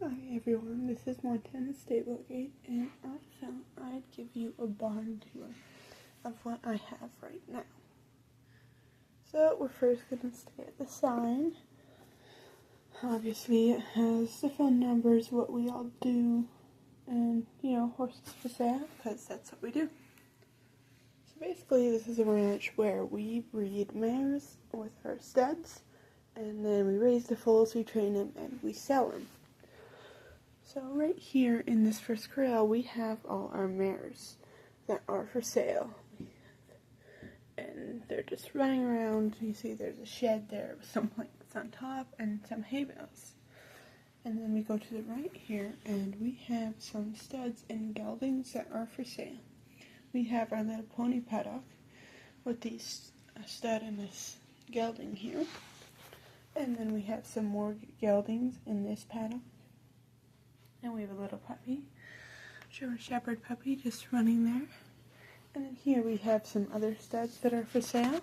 Hi everyone, this is Montana Stablegate, and I thought I'd give you a barn tour of what I have right now. So we're first going to stay at the sign. Obviously it has the phone numbers, what we all do, and horses for sale, because that's what we do. So basically this is a ranch where we breed mares with our studs, and then we raise the foals, we train them, and we sell them. So right here in this first corral, we have all our mares that are for sale. And they're just running around. You see there's a shed there with some blankets on top and some hay bales. And then we go to the right here, and we have some studs and geldings that are for sale. We have our little pony paddock with these stud and this gelding here. And then we have some more geldings in this paddock. And we have a little puppy, German Shepherd puppy, just running there. And then here we have some other studs that are for sale.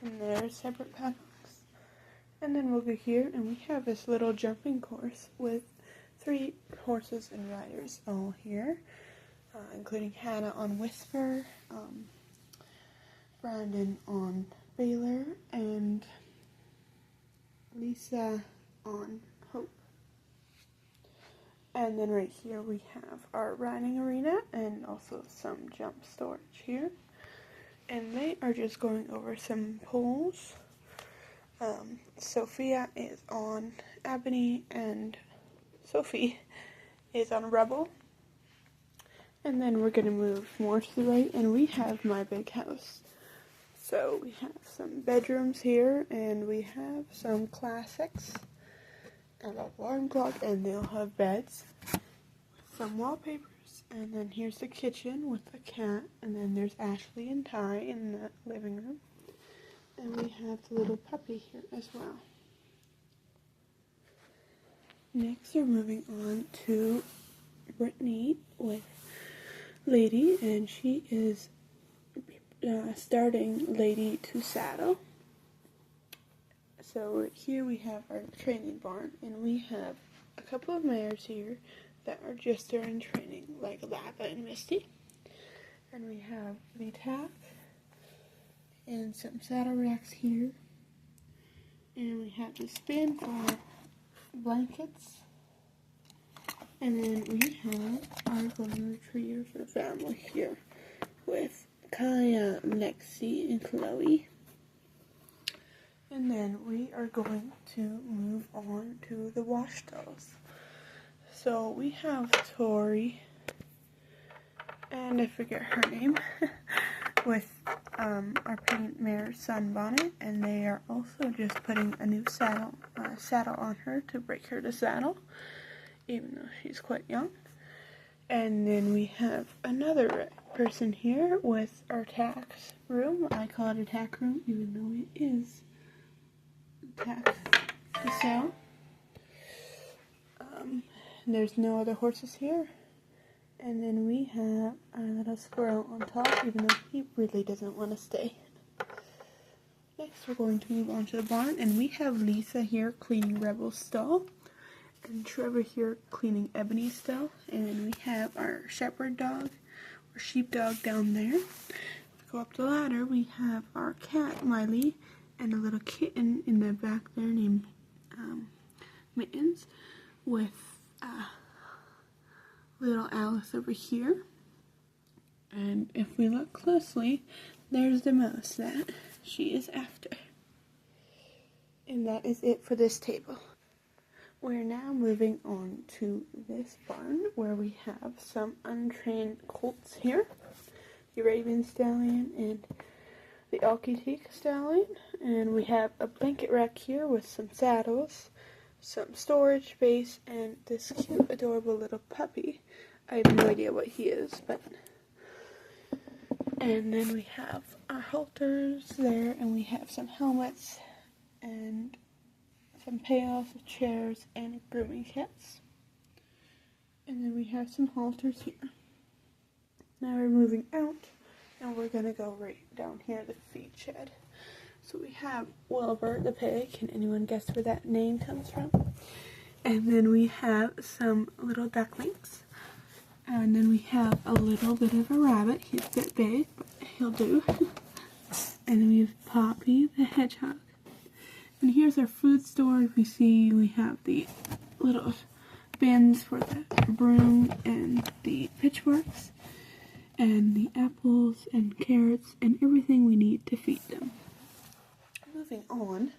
And they're separate paddocks. And then we'll go here, and we have this little jumping course with 3 horses and riders all here, including Hannah on Whisper, Brandon on Baylor, and Lisa on Hope. And then right here we have our riding arena and also some jump storage here. And they are just going over some poles. Sophia is on Ebony and Sophie is on Rebel. And then we're going to move more to the right, and we have my big house. So we have some bedrooms here, and we have some classics. And a alarm clock, and they'll have beds, some wallpapers, and then here's the kitchen with the cat, and then there's Ashley and Ty in the living room, and we have the little puppy here as well. Next we're moving on to Brittany with Lady, and she is starting Lady to saddle. So right here we have our training barn, and we have a couple of mares here that are just starting training, like Lava and Misty. And we have the tack and some saddle racks here. And we have the spin for blankets. And then we have our golden retriever for the family here with Kaya, Lexi, and Chloe. And then we are going to move on to the wash stalls. So we have Tori, and I forget her name, with our paint mare Sunbonnet, and they are also just putting a new saddle on her to break her to saddle, even though she's quite young. And then we have another person here with our tax room. I call it a tack room, even though it is tax for sale. There's no other horses here. And then we have our little squirrel on top, even though he really doesn't want to stay. Next we're going to move on to the barn, and we have Lisa here cleaning Rebel's stall, and Trevor here cleaning Ebony's stall, and then we have our shepherd dog, or sheepdog down there. Go up the ladder, we have our cat, Miley, and a little kitten in the back there named Mittens, with little Alice over here. And if we look closely, there's the mouse that she is after. And that is it for this table. We're now moving on to this barn where we have some untrained colts here. The Raven Stallion and the Alki-Teak Stallion, and we have a blanket rack here with some saddles, some storage space, and this cute, adorable little puppy. I have no idea what he is, but... And then we have our halters there, and we have some helmets, and some pails, chairs, and grooming kits. And then we have some halters here. Now we're moving out, and we're going to go right down here, the feed shed. So we have Wilbur the pig. Can anyone guess where that name comes from? And then we have some little ducklings. And then we have a little bit of a rabbit. He's a bit big, but he'll do. And then we have Poppy the hedgehog. And here's our food store. We see we have the little bins for the broom and the pitchforks. And the apples and carrots and everything we need to feed them. Moving on,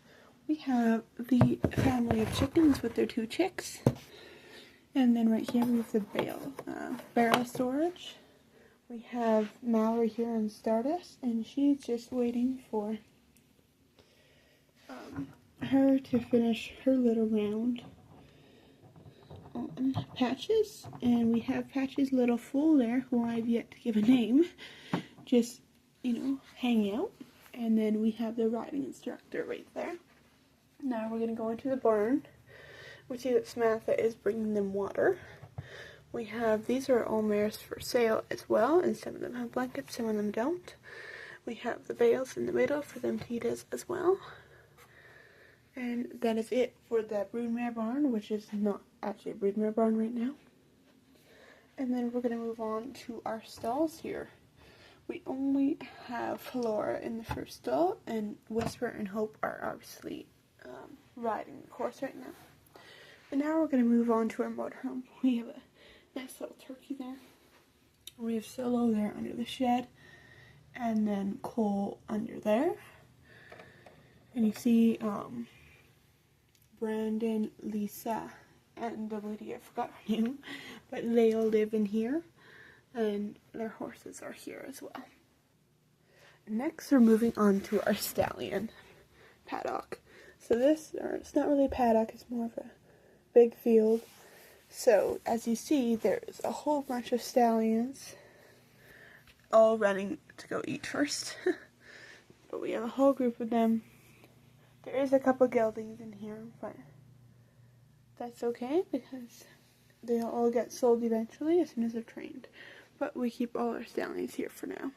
we have the family of chickens with their 2 chicks. And then right here we have the barrel storage. We have Mallory here in Stardust, and she's just waiting for her to finish her little round on Patches. And we have Patches' little fool there, who I've yet to give a name, just, hanging out. And then we have the riding instructor right there. Now we're going to go into the barn. We see that Samantha is bringing them water. We have, these are all mares for sale as well, and some of them have blankets, some of them don't. We have the bales in the middle for them to eat as well. And that is it for the broodmare barn, which is not actually a broodmare barn right now. And then we're going to move on to our stalls here. We only have Flora in the first stall, and Whisper and Hope are obviously riding the horse right now. And now we're going to move on to our motorhome. We have a nice little turkey there. We have Solo there under the shed, and then Cole under there. And you see Brandon, Lisa, and the lady, I forgot her name, but they all live in here, and their horses are here as well. Next, we're moving on to our stallion paddock. So it's not really a paddock, it's more of a big field. So as you see, there's a whole bunch of stallions all running to go eat first. But we have a whole group of them. There is a couple geldings in here, but that's okay because they'll all get sold eventually as soon as they're trained. But we keep all our stallions here for now.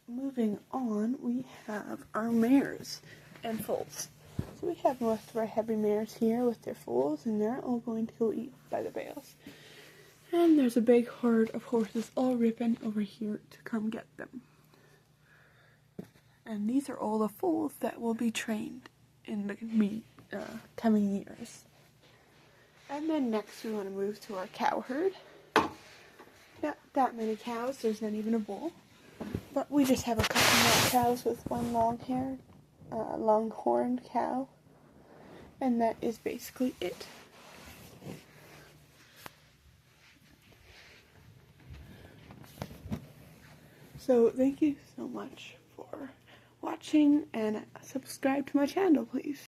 Moving on, we have our mares and foals. So we have most of our heavy mares here with their foals, and they're all going to go eat by the bales. And there's a big herd of horses all ripping over here to come get them. And these are all the foals that will be trained in the coming years. And then next we want to move to our cow herd. Not that many cows, there's not even a bull. But we just have a couple more cows with one longhorned cow. And that is basically it. So thank you so much for watching, and subscribe to my channel, please.